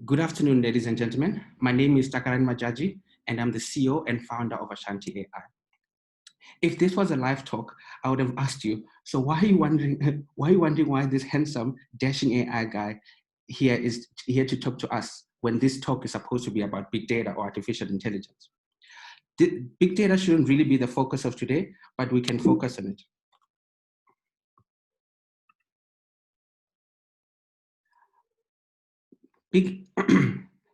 Good afternoon, ladies and gentlemen. My name is Takalani Madzhadzhi, and I'm the CEO and founder of Ashanti AI. If this was a live talk, I would have asked you, so why are you wondering why this handsome, dashing AI guy here is here to talk to us when this talk is supposed to be about big data or artificial intelligence? Big data shouldn't really be the focus of today, but we can focus on it. Big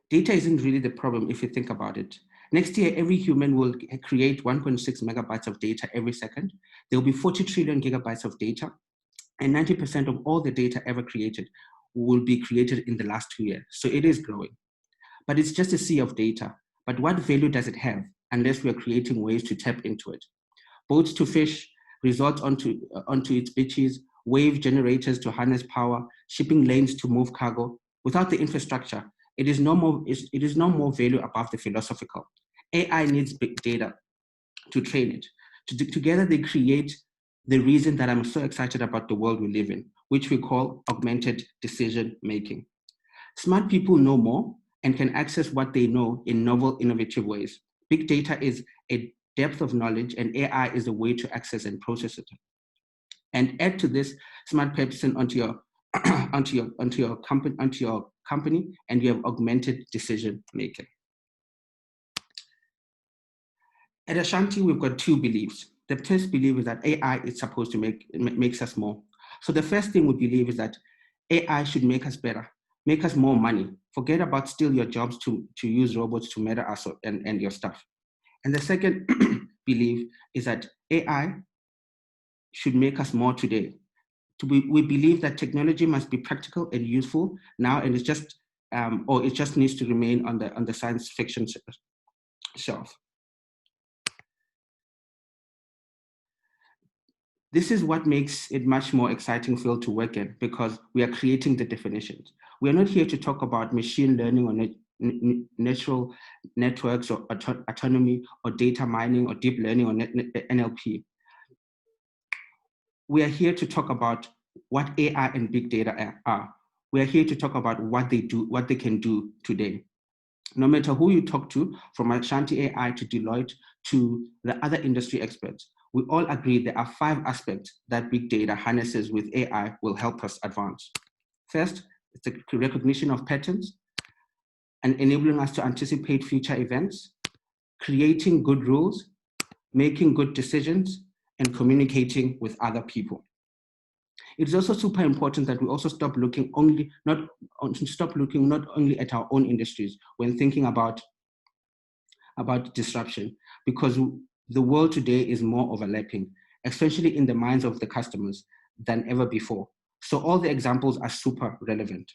data isn't really the problem if you think about it. Next year, every human will create 1.6 megabytes of data every second. There will be 40 trillion gigabytes of data, and 90% of all the data ever created will be created in the last 2 years. So it is growing, but it's just a sea of data. But what value does it have unless we are creating ways to tap into it? Boats to fish, resorts onto its beaches, wave generators to harness power, shipping lanes to move cargo. Without the infrastructure, it is no more value above the philosophical. AI needs big data to train it. Together they create the reason that I'm so excited about the world we live in, which we call augmented decision making. Smart people know more and can access what they know in novel, innovative ways. Big data is a depth of knowledge, and AI is a way to access and process it. And add to this smart person onto your company, and you have augmented decision making. At Ashanti, we've got two beliefs. The first belief is that AI is supposed to makes us more. So the first thing we believe is that AI should make us better, make us more money. Forget about steal your jobs to use robots to murder us and your stuff. And the second belief is that AI should make us more today. We believe that technology must be practical and useful now, and it's just or it just needs to remain on the science fiction shelf. This is what makes it much more exciting field to work in, because we are creating the definitions. We are not here to talk about machine learning or natural networks or autonomy or data mining or deep learning or NLP. We are here to talk about what AI and big data are. We are here to talk about what they do, what they can do today. No matter who you talk to, from Ashanti AI to Deloitte to the other industry experts, we all agree there are 5 aspects that big data harnesses with AI will help us advance. First, it's the recognition of patterns and enabling us to anticipate future events, creating good rules, making good decisions, and communicating with other people. It's also super important that we also stop looking not only at our own industries when thinking about disruption, because the world today is more overlapping, especially in the minds of the customers, than ever before. So all the examples are super relevant.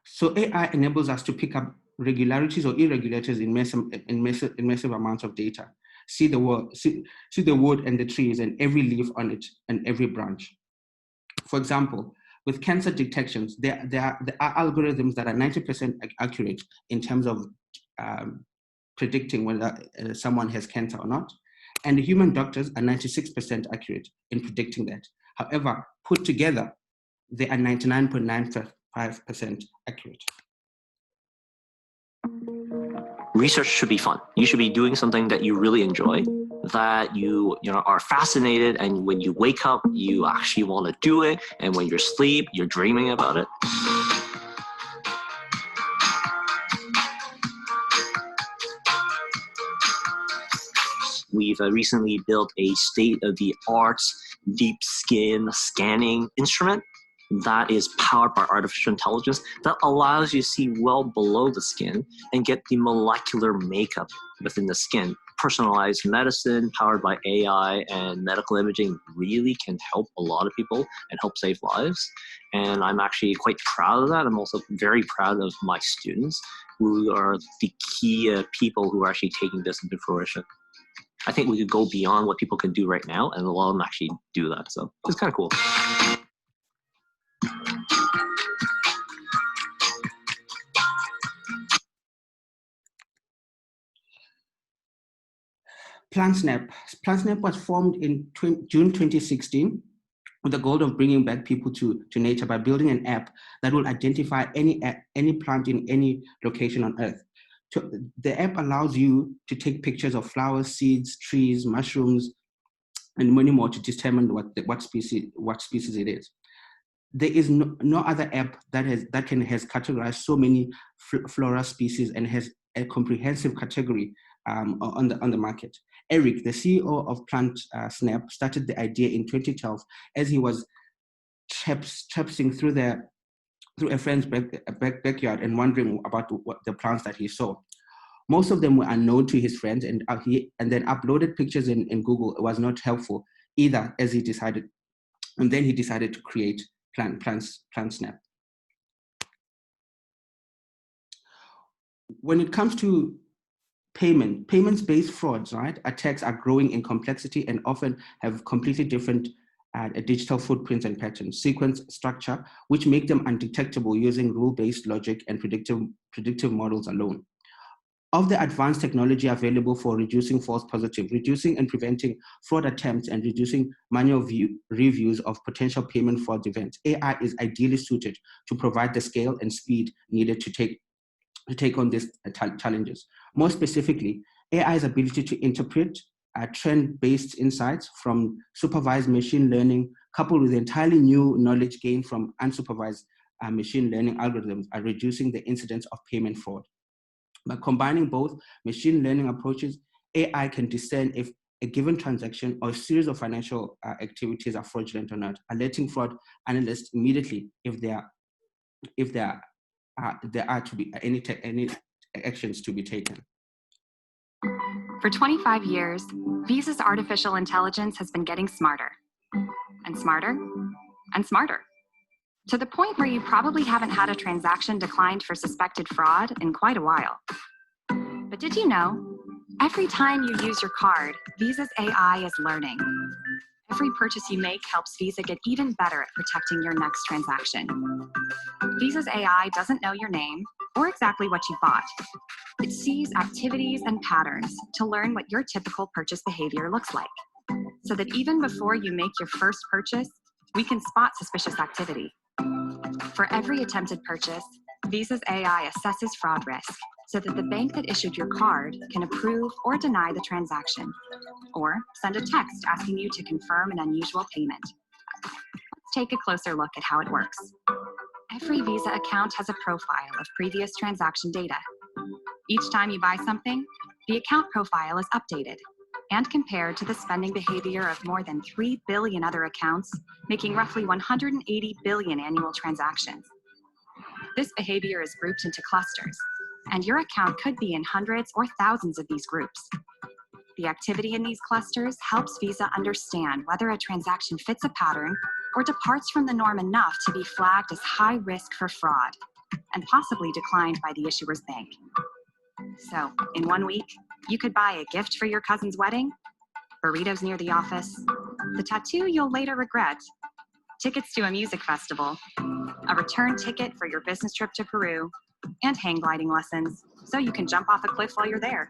So AI enables us to pick up regularities or irregularities in massive amounts of data. See the wood and the trees and every leaf on it and every branch. For example, with cancer detections, there are algorithms that are 90% accurate in terms of predicting whether someone has cancer or not. And the human doctors are 96% accurate in predicting that. However, put together, they are 99.95% accurate. Research should be fun. You should be doing something that you really enjoy, that you are fascinated, and when you wake up, you actually want to do it, and when you're asleep, you're dreaming about it. We've recently built a state-of-the-art deep skin scanning instrument that is powered by artificial intelligence that allows you to see well below the skin and get the molecular makeup within the skin. Personalized medicine powered by AI and medical imaging really can help a lot of people and help save lives. And I'm actually quite proud of that. I'm also very proud of my students, who are the key people who are actually taking this into fruition. I think we could go beyond what people can do right now, and a lot of them actually do that. So it's kind of cool. PlantSnap was formed in June 2016 with the goal of bringing back people to nature by building an app that will identify any plant in any location on Earth. The app allows you to take pictures of flowers, seeds, trees, mushrooms, and many more to determine what species it is. There is no other app that has categorized so many flora species and has a comprehensive category on the market. Eric, the CEO of Plant Snap, started the idea in 2012 as he was traipsing through a friend's backyard and wondering about what the plants that he saw. Most of them were unknown to his friends, and then uploaded pictures in Google. It was not helpful either, as he decided, and then he decided to create Plant Snap. When it comes to payments-based frauds, right? Attacks are growing in complexity and often have completely different digital footprints and patterns, sequence structure, which make them undetectable using rule-based logic and predictive models alone. Of the advanced technology available for reducing false positives, reducing and preventing fraud attempts, and reducing manual reviews of potential payment fraud events, AI is ideally suited to provide the scale and speed needed to take on these challenges. More specifically, AI's ability to interpret trend-based insights from supervised machine learning, coupled with entirely new knowledge gained from unsupervised machine learning algorithms, are reducing the incidence of payment fraud. By combining both machine learning approaches, AI can discern if a given transaction or a series of financial activities are fraudulent or not, alerting fraud analysts immediately if there are to be any actions to be taken. For 25 years, Visa's artificial intelligence has been getting smarter and smarter and smarter, to the point where you probably haven't had a transaction declined for suspected fraud in quite a while. But did you know, every time you use your card, Visa's AI is learning. Every purchase you make helps Visa get even better at protecting your next transaction. Visa's AI doesn't know your name or exactly what you bought. It sees activities and patterns to learn what your typical purchase behavior looks like, so that even before you make your first purchase, we can spot suspicious activity. For every attempted purchase, Visa's AI assesses fraud risk so that the bank that issued your card can approve or deny the transaction, or send a text asking you to confirm an unusual payment. Let's take a closer look at how it works. Every Visa account has a profile of previous transaction data. Each time you buy something, the account profile is updated and compared to the spending behavior of more than 3 billion other accounts, making roughly 180 billion annual transactions. This behavior is grouped into clusters, and your account could be in hundreds or thousands of these groups. The activity in these clusters helps Visa understand whether a transaction fits a pattern or departs from the norm enough to be flagged as high risk for fraud and possibly declined by the issuer's bank. So, in 1 week, you could buy a gift for your cousin's wedding, burritos near the office, the tattoo you'll later regret, tickets to a music festival, a return ticket for your business trip to Peru, and hang gliding lessons so you can jump off a cliff while you're there.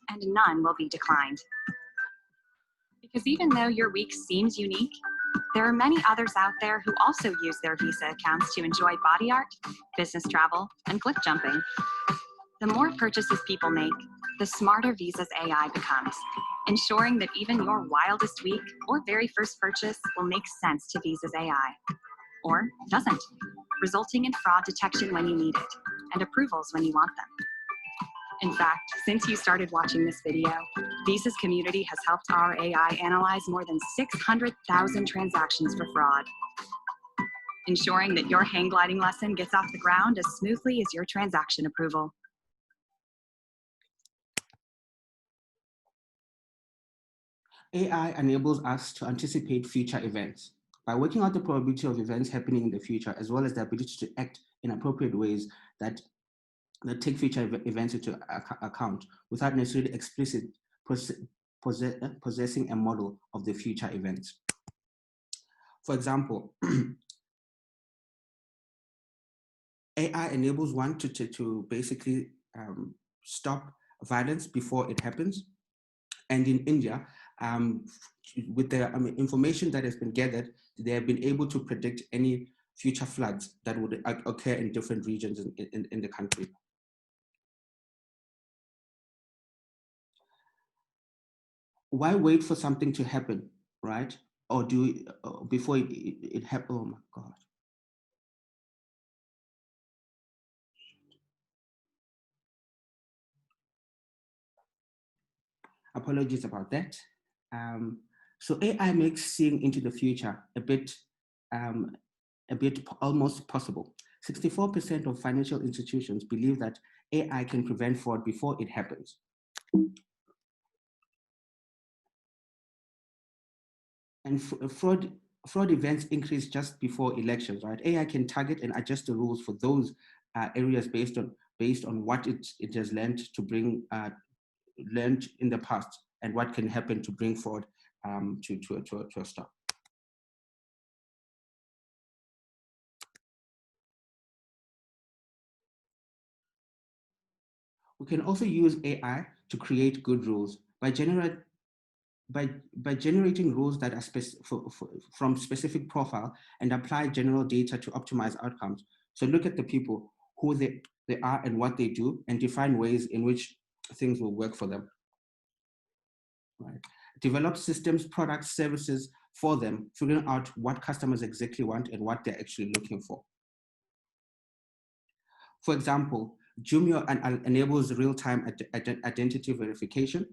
And none will be declined. Because even though your week seems unique, there are many others out there who also use their Visa accounts to enjoy body art, business travel, and cliff jumping. The more purchases people make, the smarter Visa's AI becomes, ensuring that even your wildest week or very first purchase will make sense to Visa's AI. Or doesn't, resulting in fraud detection when you need it, and approvals when you want them. In fact, since you started watching this video, Visa's community has helped our AI analyze more than 600,000 transactions for fraud, ensuring that your hang gliding lesson gets off the ground as smoothly as your transaction approval. AI enables us to anticipate future events. By working out the probability of events happening in the future, as well as the ability to act in appropriate ways that take future events into account without necessarily explicitly possessing a model of the future events. For example, AI enables one to basically stop violence before it happens. And in India, with the information that has been gathered, they have been able to predict any future floods that would occur in different regions in the country. Why wait for something to happen, right? Or do it before it happens? Oh my God. Apologies about that. So AI makes seeing into the future a bit almost possible. 64% of financial institutions believe that AI can prevent fraud before it happens. And fraud events increase just before elections, right? AI can target and adjust the rules for those areas based on what it has learned to bring learned in the past and what can happen to bring fraud to a stop. We can also use AI to create good rules by generating rules that are from specific profile and apply general data to optimize outcomes. So look at the people, who they are and what they do, and define ways in which things will work for them. Right. Develop systems, products, services for them, figuring out what customers exactly want and what they're actually looking for. For example, Jumio enables real-time identity verification.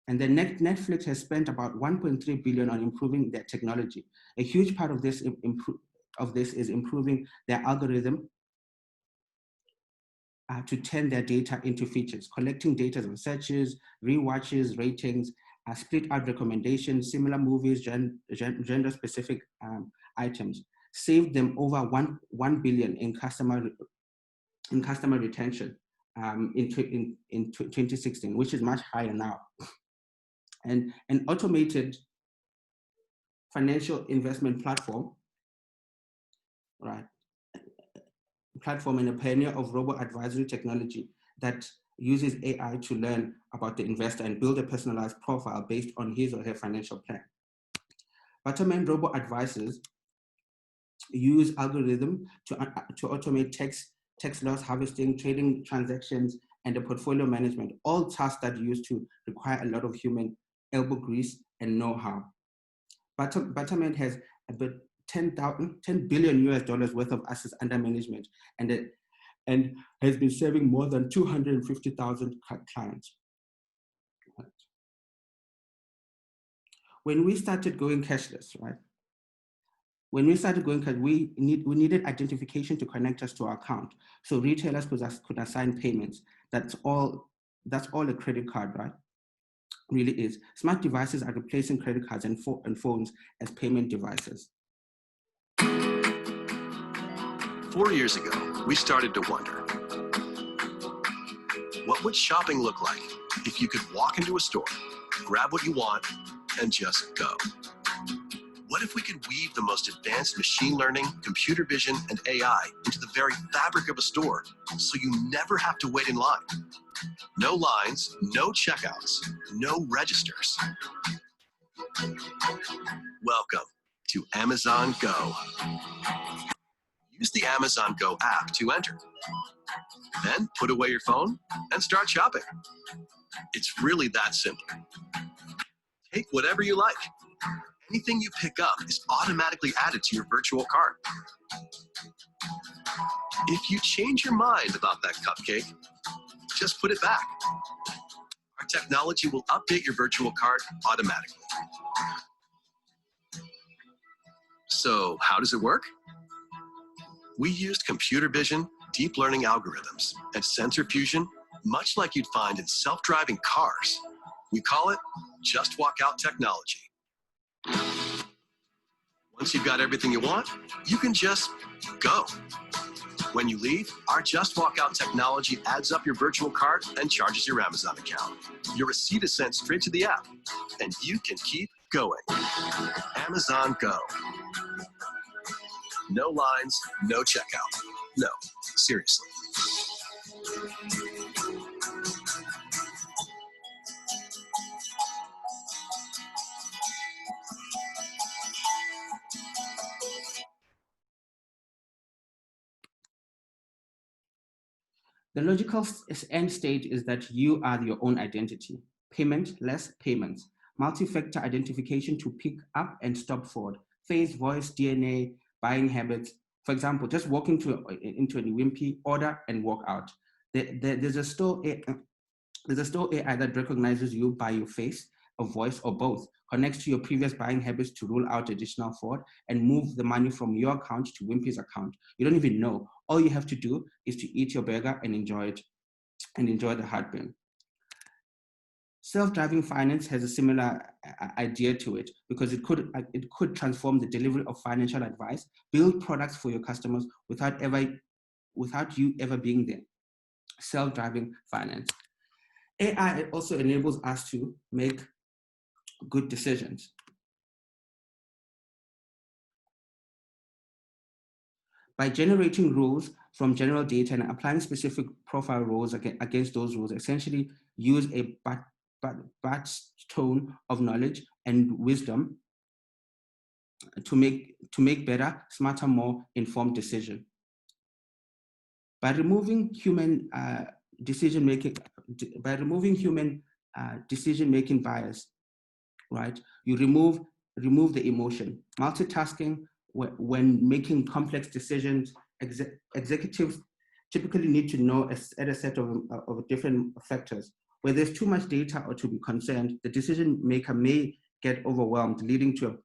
And then Netflix has spent about 1.3 billion on improving their technology. A huge part of this is improving their algorithm to turn their data into features, collecting data on searches, rewatches, ratings, split out recommendations, similar movies, gender-specific items, saved them over 1 billion in customer retention in 2016, which is much higher now. And an automated financial investment platform, right? Platform and a pioneer of robo-advisory technology that uses AI to learn about the investor and build a personalized profile based on his or her financial plan. Butterman robo-advisors use algorithm to automate text loss harvesting, trading transactions, and the portfolio management, all tasks that used to require a lot of human elbow grease and know-how. Butterman has about $10 billion worth of assets under management and has been serving more than 250,000 clients. When we started going cashless, right? When we started going cashless, we needed identification to connect us to our account. So retailers could assign payments. That's all a credit card, right? Really is. Smart devices are replacing credit cards and phones as payment devices. 4 years ago, we started to wonder, what would shopping look like if you could walk into a store, grab what you want, and just go? What if we could weave the most advanced machine learning, computer vision, and AI into the very fabric of a store so you never have to wait in line? No lines, no checkouts, no registers. Welcome to Amazon Go. Use the Amazon Go app to enter. Then put away your phone and start shopping. It's really that simple. Take whatever you like. Anything you pick up is automatically added to your virtual cart. If you change your mind about that cupcake, just put it back. Our technology will update your virtual cart automatically. So how does it work? We used computer vision, deep learning algorithms, and sensor fusion, much like you'd find in self-driving cars. We call it Just Walk Out technology. Once you've got everything you want, you can just go. When you leave, our Just Walk Out technology adds up your virtual cart and charges your Amazon account. Your receipt is sent straight to the app, and you can keep going. Amazon Go. No lines, no checkout. No, seriously. The logical end state is that you are your own identity. Payment, less payments. Multi-factor identification to pick up and stop fraud. Face, voice, DNA, buying habits. For example, just walk into an Wimpy, order and walk out. There's a store AI that recognizes you by your face, or voice, or both, connects to your previous buying habits to rule out additional fraud, and move the money from your account to Wimpy's account. You don't even know. All you have to do is to eat your burger and enjoy it, and enjoy the heartburn. Self-driving finance has a similar idea to it, because it could transform the delivery of financial advice, build products for your customers without you ever being there. Self-driving finance. AI also enables us to make good decisions. By generating rules from general data and applying specific profile rules against those rules, essentially use a batstone of knowledge and wisdom to make better, smarter, more informed decisions. By removing human decision-making bias, right? You remove the emotion. Multitasking, when making complex decisions, executives typically need to know a set of different factors. Where there's too much data or to be concerned, the decision maker may get overwhelmed, leading to a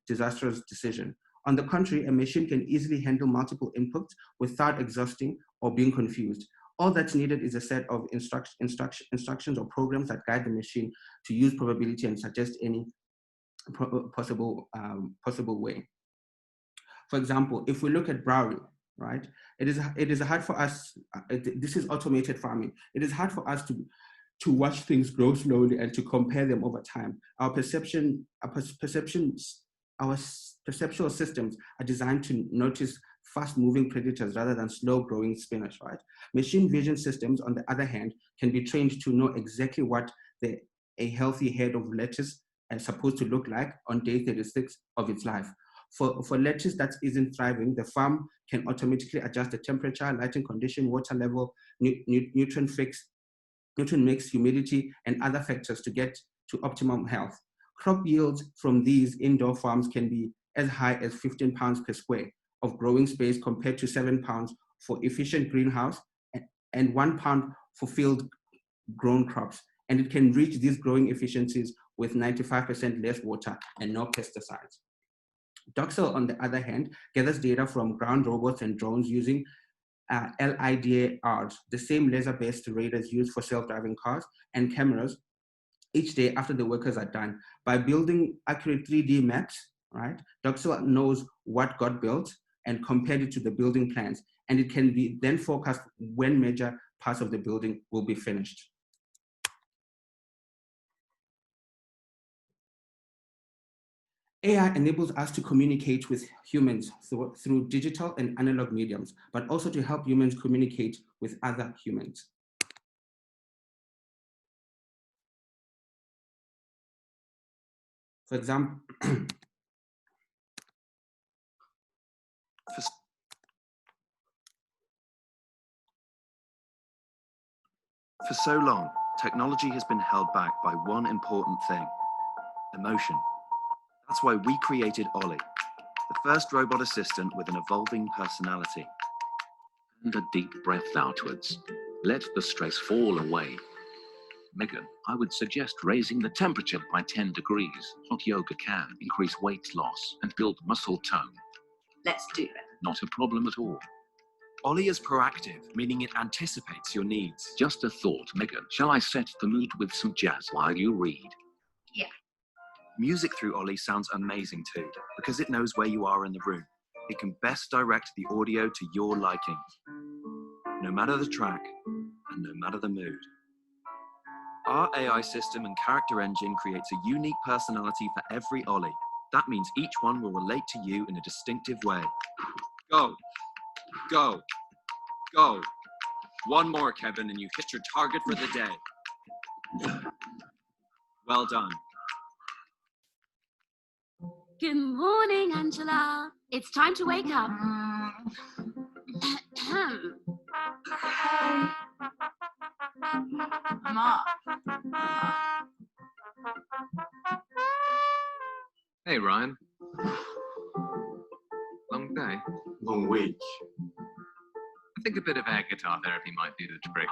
disastrous decision. On the contrary, a machine can easily handle multiple inputs without exhausting or being confused. All that's needed is a set of instructions or programs that guide the machine to use probability and suggest any possible way. For example, if we look at browsing, right, it is hard for us. This is automated farming. It is hard for us to watch things grow slowly and to compare them over time. Our perceptual systems are designed to notice fast-moving predators rather than slow-growing spinach, right? Machine vision systems, on the other hand, can be trained to know exactly what a healthy head of lettuce is supposed to look like on day 36 of its life. For lettuce that isn't thriving, the farm can automatically adjust the temperature, lighting condition, water level, nutrient mix, humidity, and other factors to get to optimum health. Crop yields from these indoor farms can be as high as 15 pounds per square of growing space, compared to 7 pounds for efficient greenhouse and 1 pound for field grown crops. And it can reach these growing efficiencies with 95% less water and no pesticides. Doxel, on the other hand, gathers data from ground robots and drones using LiDARs, the same laser-based radars used for self-driving cars, and cameras each day after the workers are done. By building accurate 3D maps, right, Doxel knows what got built and compared it to the building plans, and it can be then forecast when major parts of the building will be finished. AI enables us to communicate with humans through digital and analog mediums, but also to help humans communicate with other humans. For example, For so long, technology has been held back by one important thing: emotion. That's why we created Ollie, the first robot assistant with an evolving personality. And a deep breath outwards. Let the stress fall away. Megan, I would suggest raising the temperature by 10 degrees. Hot yoga can increase weight loss and build muscle tone. Let's do it. Not a problem at all. Ollie is proactive, meaning it anticipates your needs. Just a thought, Megan. Shall I set the mood with some jazz while you read? Yeah. Music through Ollie sounds amazing too, because it knows where you are in the room. It can best direct the audio to your liking, no matter the track and no matter the mood. Our AI system and character engine creates a unique personality for every Ollie. That means each one will relate to you in a distinctive way. Go, go, go. One more, Kevin, and you hit your target for the day. Well done. Good morning, Angela. It's time to wake up. Ma. Hey, Ryan. Long day. Long week. I think a bit of air guitar therapy might do the trick.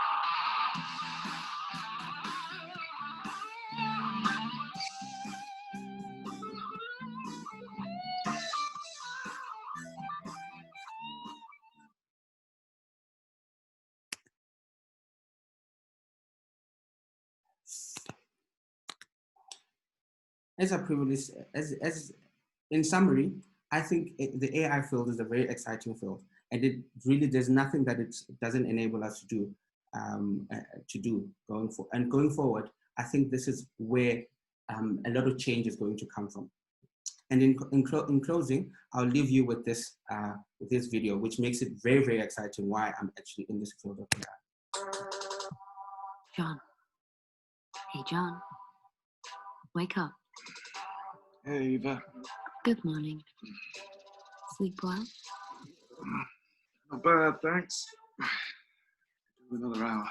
As I previously, as in summary, I think the AI field is a very exciting field, and it really, there's nothing that it doesn't enable us to do going forward. I think this is where a lot of change is going to come from. And in closing, I'll leave you with this video, which makes it very, very exciting why I'm actually in this field of AI. John. Hey, John. Wake up. Hey, Eva. Good morning. Sleep well? Not bad, thanks. Another hour.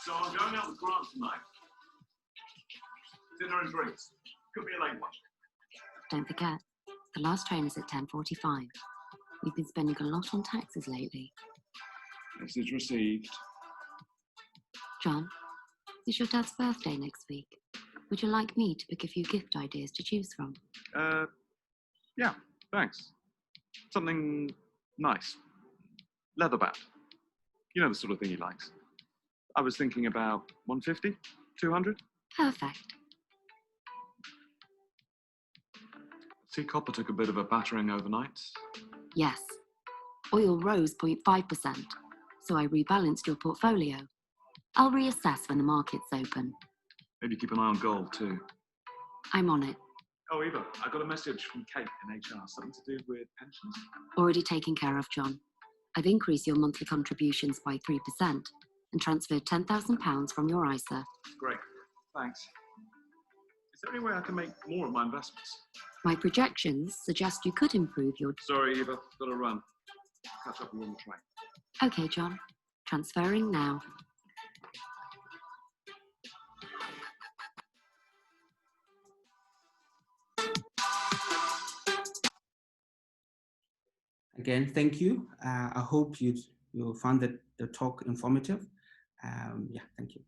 So I'm going out with Grant tonight. Dinner and drinks. Could be a late one. Don't forget, the last train is at 10:45. We've been spending a lot on taxis lately. Message received. John, it's your dad's birthday next week. Would you like me to pick a few gift ideas to choose from? Yeah, thanks. Something nice. Leather bound. You know the sort of thing he likes. I was thinking about 150, 200. Perfect. See, copper took a bit of a battering overnight. Yes. Oil rose 0.5%, so I rebalanced your portfolio. I'll reassess when the market's open. Maybe keep an eye on gold too. I'm on it. Oh, Eva, I got a message from Kate in HR. Something to do with pensions? Already taken care of, John. I've increased your monthly contributions by 3% and transferred £10,000 from your ISA. Great, thanks. Is there any way I can make more of my investments? My projections suggest you could improve your... Sorry, Eva, gotta run. Catch up on the train. Okay, John. Transferring now. Again, thank you. I hope you found the talk informative. Yeah, thank you.